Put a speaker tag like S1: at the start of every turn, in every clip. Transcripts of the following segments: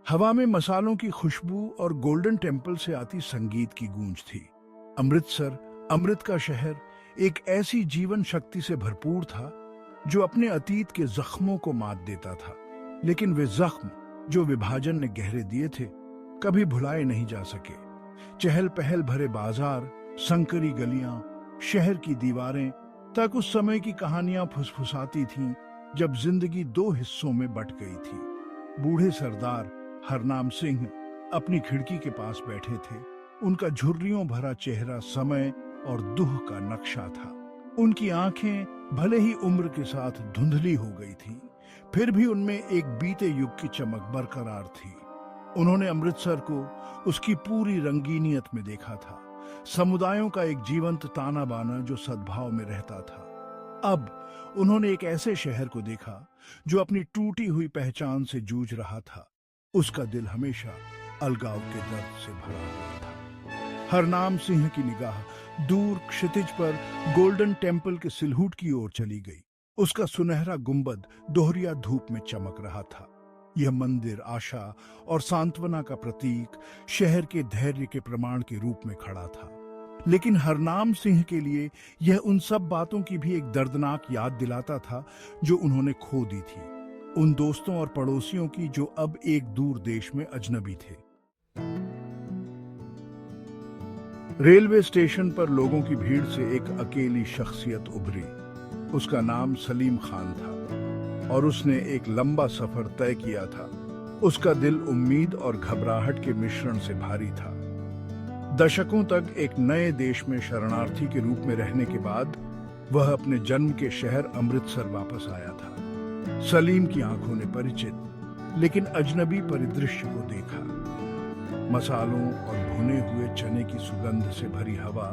S1: हवा में मसालों की खुशबू और गोल्डन टेम्पल से आती संगीत की गूंज थी। अमृतसर, अमृत का शहर, एक ऐसी जीवन शक्ति से भरपूर था जो अपने अतीत के जख्मों को मात देता था। लेकिन वे जख्म जो विभाजन ने गहरे दिए थे, कभी भुलाए नहीं जा सके। चहल पहल भरे बाजार, संकरी गलियां, शहर की दीवारें तक उस समय की कहानियां फुसफुसाती थीं जब जिंदगी दो हिस्सों में बट गई थी। बूढ़े सरदार हरनाम सिंह अपनी खिड़की के पास बैठे थे। उनका झुर्रियों भरा चेहरा समय और दुख का नक्शा था। उनकी आंखें भले ही उम्र के साथ धुंधली हो गई थीं, फिर भी उनमें एक बीते युग की चमक बरकरार थी। उन्होंने अमृतसर को उसकी पूरी रंगीनियत में देखा था, समुदायों का एक जीवंत ताना बाना जो सद्भाव में रहता था। अब उन्होंने एक ऐसे शहर को देखा जो अपनी टूटी हुई पहचान से जूझ रहा था। उसका दिल हमेशा अलगाव के दर्द से भरा हुआ था। हरनाम सिंह की निगाह दूर क्षितिज पर गोल्डन टेम्पल के सिलहुट की ओर चली गई। उसका सुनहरा गुंबद दोहरिया धूप में चमक रहा था। यह मंदिर आशा और सांत्वना का प्रतीक, शहर के धैर्य के प्रमाण के रूप में खड़ा था। लेकिन हरनाम सिंह के लिए यह उन सब बातों की भी एक दर्दनाक याद दिलाता था जो उन्होंने खो दी थी। उन दोस्तों और पड़ोसियों की जो अब एक दूर देश में अजनबी थे। रेलवे स्टेशन पर लोगों की भीड़ से एक अकेली शख्सियत उभरी। उसका नाम सलीम खान था और उसने एक लंबा सफर तय किया था। उसका दिल उम्मीद और घबराहट के मिश्रण से भारी था। दशकों तक एक नए देश में शरणार्थी के रूप में रहने के बाद वह अपने जन्म के शहर अमृतसर वापस आया था। सलीम की आंखों ने परिचित लेकिन अजनबी परिदृश्य को देखा। मसालों और भुने हुए चने की सुगंध से भरी हवा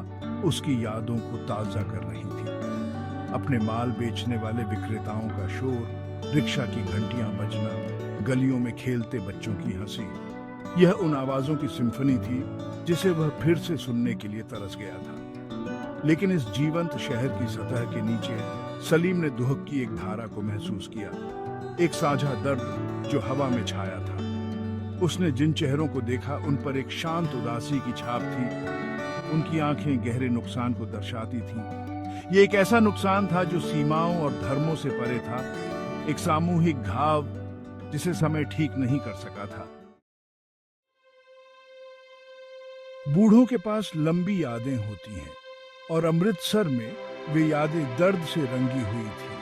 S1: उसकी यादों को ताजा कर रही थी। अपने माल बेचने वाले विक्रेताओं का शोर, रिक्शा की घंटियां बजना, गलियों में खेलते बच्चों की हंसी, यह उन आवाजों की सिम्फनी थी जिसे वह फिर से सुनने के लिए तरस गया था। लेकिन इस जीवंत शहर की सतह के नीचे सलीम ने दुहक की एक धारा को महसूस किया, एक साझा दर्द जो हवा में छाया था। उसने जिन चेहरों को देखा उन पर एक शांत उदासी की छाप थी। उनकी आंखें गहरे नुकसान को दर्शाती थीं। ये एक ऐसा नुकसान था जो सीमाओं और धर्मों से परे था, एक सामूहिक घाव जिसे समय ठीक नहीं कर सका था। बूढ़ों के पास लंबी यादें होती हैं और अमृतसर में वे यादें दर्द से रंगी हुई थी।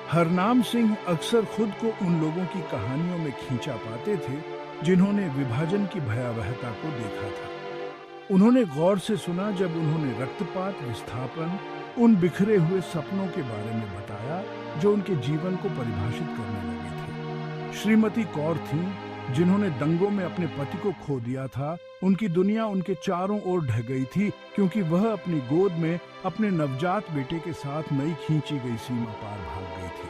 S1: हरनाम सिंह अक्सर खुद को उन लोगों की कहानियों में खींचा पाते थे जिन्होंने विभाजन की भयावहता को देखा था। उन्होंने गौर से सुना जब उन्होंने रक्तपात, विस्थापन, उन बिखरे हुए सपनों के बारे में बताया जो उनके जीवन को परिभाषित करने लगे थे। श्रीमती कौर थीं जिन्होंने दंगों में अपने पति को खो दिया था। उनकी दुनिया उनके चारों ओर ढह गई थी क्योंकि वह अपनी गोद में अपने नवजात बेटे के साथ नई खींची गई सीमा पार भाग गई थी।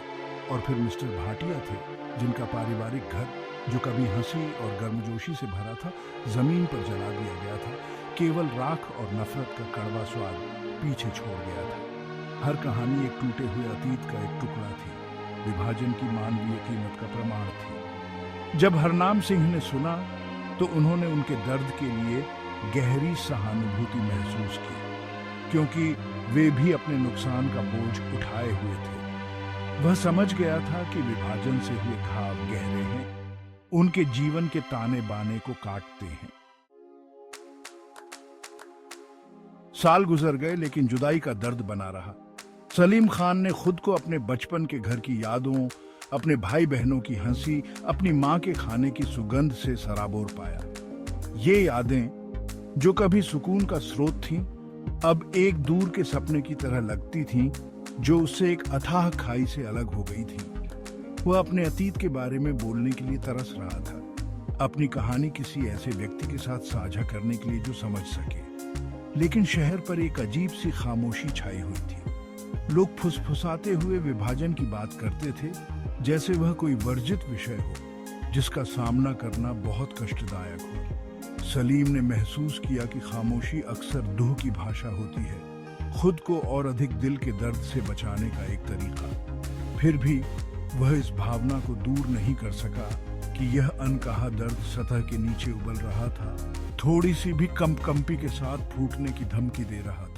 S1: और फिर मिस्टर भाटिया थे जिनका पारिवारिक घर, जो कभी हंसी और गर्मजोशी से भरा था, जमीन पर जला दिया गया था। केवल राख और नफरत का कड़वा स्वाद पीछे छोड़ गया था। हर कहानी एक टूटे हुए अतीत का एक टुकड़ा थी, विभाजन की मानवीय कीमत का प्रमाण थी। जब हरनाम सिंह ने सुना तो उन्होंने उनके दर्द के लिए गहरी सहानुभूति महसूस की, क्योंकि वे भी अपने नुकसान का बोझ उठाए हुए थे। वह समझ गया था कि विभाजन से हुए घाव गहरे हैं, उनके जीवन के ताने बाने को काटते हैं। साल गुजर गए लेकिन जुदाई का दर्द बना रहा। सलीम खान ने खुद को अपने बचपन के घर की यादों, अपने भाई बहनों की हंसी, अपनी मां के खाने की सुगंध से सराबोर पाया। ये यादें जो कभी सुकून का स्रोत थीं, अब एक दूर के सपने की तरह लगती थीं जो उससे एक अथाह खाई से अलग हो गई थी। वह अपने अतीत के बारे में बोलने के लिए तरस रहा था, अपनी कहानी किसी ऐसे व्यक्ति के साथ साझा करने के लिए जो समझ सके। लेकिन शहर पर एक अजीब सी खामोशी छाई हुई थी। लोग फुसफुसाते हुए विभाजन की बात करते थे जैसे वह कोई वर्जित विषय हो जिसका सामना करना बहुत कष्टदायक हो। सलीम ने महसूस किया कि खामोशी अक्सर दुह की भाषा होती है, खुद को और अधिक दिल के दर्द से बचाने का एक तरीका। फिर भी वह इस भावना को दूर नहीं कर सका कि यह अनकहा दर्द सतह के नीचे उबल रहा था, थोड़ी सी भी कंपकंपी के साथ फूटने की धमकी दे रहा था।